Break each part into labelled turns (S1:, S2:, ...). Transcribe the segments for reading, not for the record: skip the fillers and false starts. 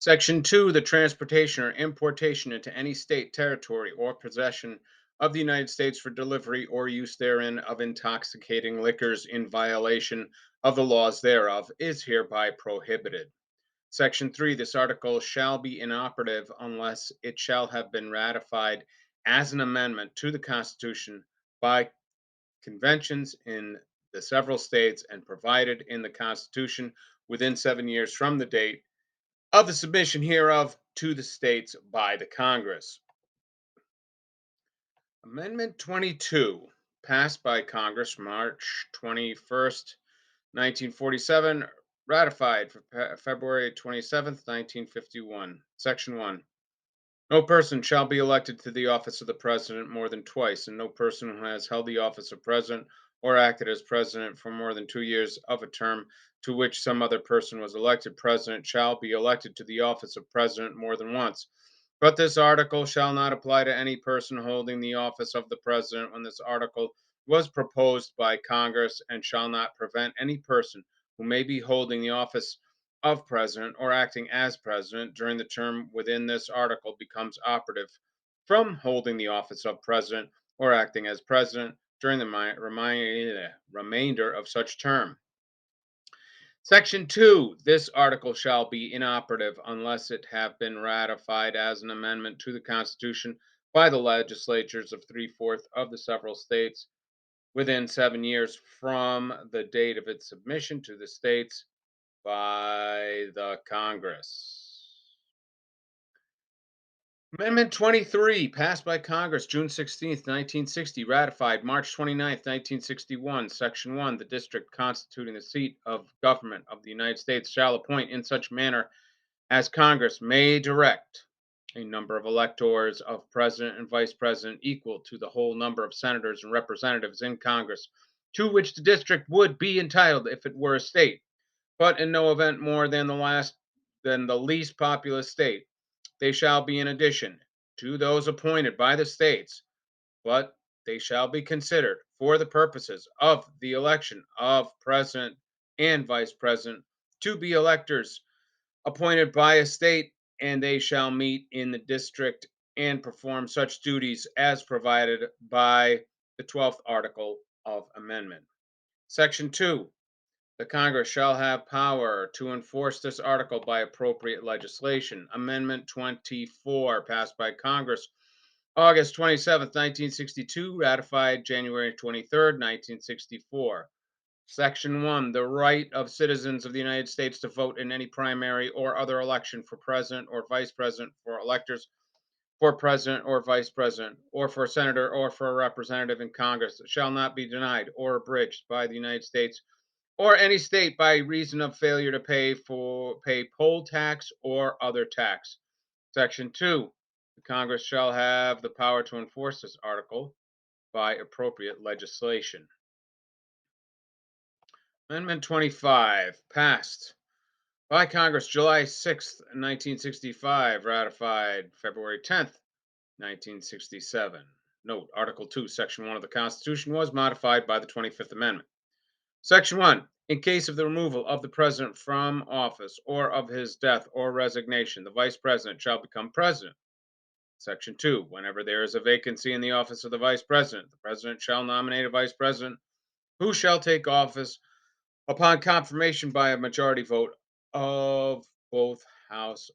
S1: Section 2, the transportation or importation into any state, territory, or possession of the United States for delivery or use therein of intoxicating liquors in violation of the laws thereof is hereby prohibited. Section 3, this article shall be inoperative unless it shall have been ratified as an amendment to the Constitution by conventions in the several states and provided in the Constitution within 7 years from the date of the submission hereof to the states by the Congress. Amendment 22, passed by Congress March 21st, 1947, ratified for February 27th, 1951. Section 1. No person shall be elected to the office of the president more than twice, and no person who has held the office of president or acted as president for more than 2 years of a term to which some other person was elected president shall be elected to the office of president more than once. But this article shall not apply to any person holding the office of the president when this article was proposed by Congress, and shall not prevent any person who may be holding the office of president or acting as president during the term within this article becomes operative from holding the office of president or acting as president during the remainder of such term. Section 2. This article shall be inoperative unless it have been ratified as an amendment to the Constitution by the legislatures of three-fourths of the several states within 7 years from the date of its submission to the states by the Congress. Amendment 23, passed by Congress June 16th, 1960, ratified March 29th, 1961. Section 1, the district constituting the seat of government of the United States shall appoint in such manner as Congress may direct a number of electors of president and vice president equal to the whole number of senators and representatives in Congress, to which the district would be entitled if it were a state, but in no event more than the least populous state. They shall be in addition to those appointed by the states, but they shall be considered for the purposes of the election of president and vice president to be electors appointed by a state, and they shall meet in the district and perform such duties as provided by the 12th article of amendment. Section 2, the Congress shall have power to enforce this article by appropriate legislation. Amendment 24, passed by Congress August 27th, 1962, ratified January 23rd, 1964. Section 1, the right of citizens of the United States to vote in any primary or other election for president or vice president, for electors for president or vice president, or for senator or for a representative in Congress shall not be denied or abridged by the United States or any state by reason of failure to pay poll tax or other tax. Section 2. The Congress shall have the power to enforce this article by appropriate legislation. Amendment 25, passed by Congress July 6th, 1965, ratified February 10th, 1967. Note, Article 2, Section 1 of the Constitution was modified by the 25th Amendment. Section 1. In case of the removal of the president from office or of his death or resignation, the vice president shall become president. Section 2. Whenever there is a vacancy in the office of the vice president, the president shall nominate a vice president who shall take office upon confirmation by a majority vote of both houses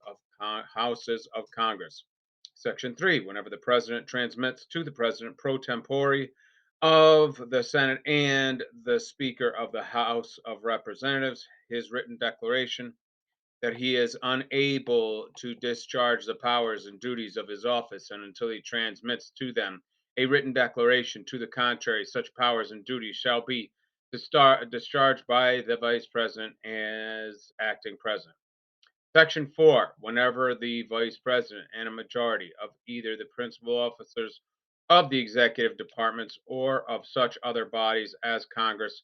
S1: of Congress. Section 3. Whenever the president transmits to the president pro tempore of the Senate and the Speaker of the House of Representatives his written declaration that he is unable to discharge the powers and duties of his office, and until he transmits to them a written declaration to the contrary, such powers and duties shall be discharged by the vice president as acting president. Section 4. Whenever the vice president and a majority of either the principal officers of the executive departments or of such other bodies as Congress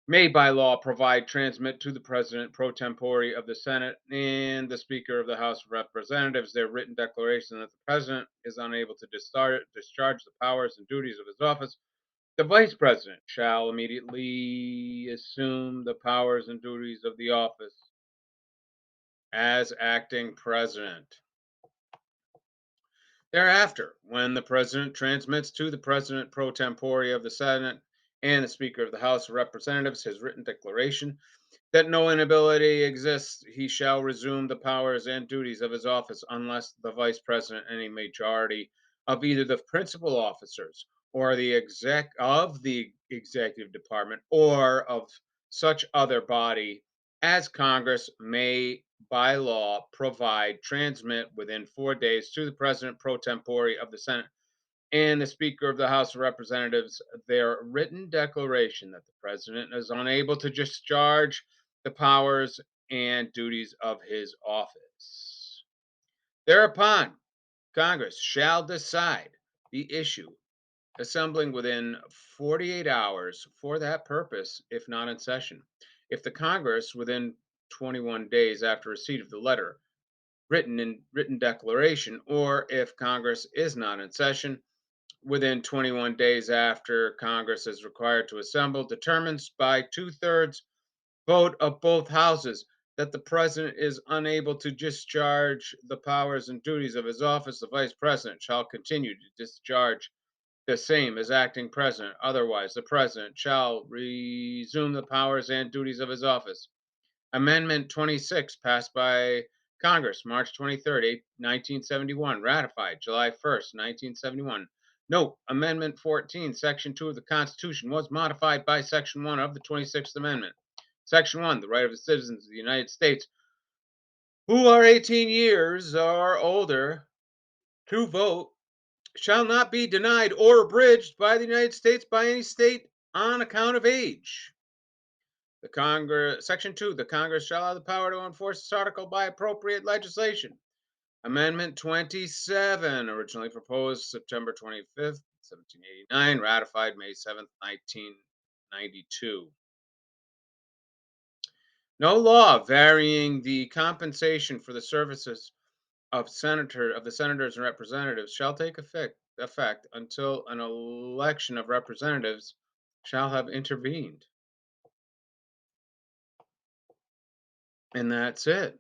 S1: may by law provide transmit to the president pro tempore of the Senate and the Speaker of the House of Representatives their written declaration that the president is unable to discharge the powers and duties of his office. The vice president shall immediately assume the powers and duties of the office as acting president. Thereafter, when the president transmits to the president pro tempore of the Senate and the Speaker of the House of Representatives his written declaration that no inability exists, he shall resume the powers and duties of his office unless the vice president and a majority of either the principal officers or the executive department or of such other body as Congress may by law provide transmit within 4 days to the president pro tempore of the Senate and the Speaker of the House of Representatives their written declaration that the President is unable to discharge the powers and duties of his office. Thereupon, Congress shall decide the issue, assembling within 48 hours for that purpose, if not in session. If the Congress, within 21 days after receipt of the letter, written declaration, or if Congress is not in session, within 21 days after Congress is required to assemble, determines by two-thirds vote of both houses that the president is unable to discharge the powers and duties of his office, the vice president shall continue to discharge the same as acting president. Otherwise, the president shall resume the powers and duties of his office. Amendment 26, passed by Congress March 23rd, 1971, ratified July 1st, 1971. Note, Amendment 14, Section 2 of the Constitution was modified by Section 1 of the 26th Amendment. Section 1, the right of the citizens of the United States who are 18 years or older to vote shall not be denied or abridged by the United States by any state on account of age. The Congress, Section 2, the Congress shall have the power to enforce this article by appropriate legislation. Amendment 27, originally proposed September 25th, 1789, ratified May 7th, 1992. No law varying the compensation for the services of the senators and representatives shall take effect until an election of representatives shall have intervened. And that's it.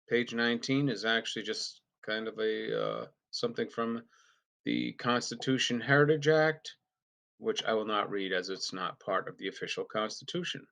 S1: Page 19 is actually just kind of a something from the Constitution Heritage Act, which I will not read as it's not part of the official Constitution.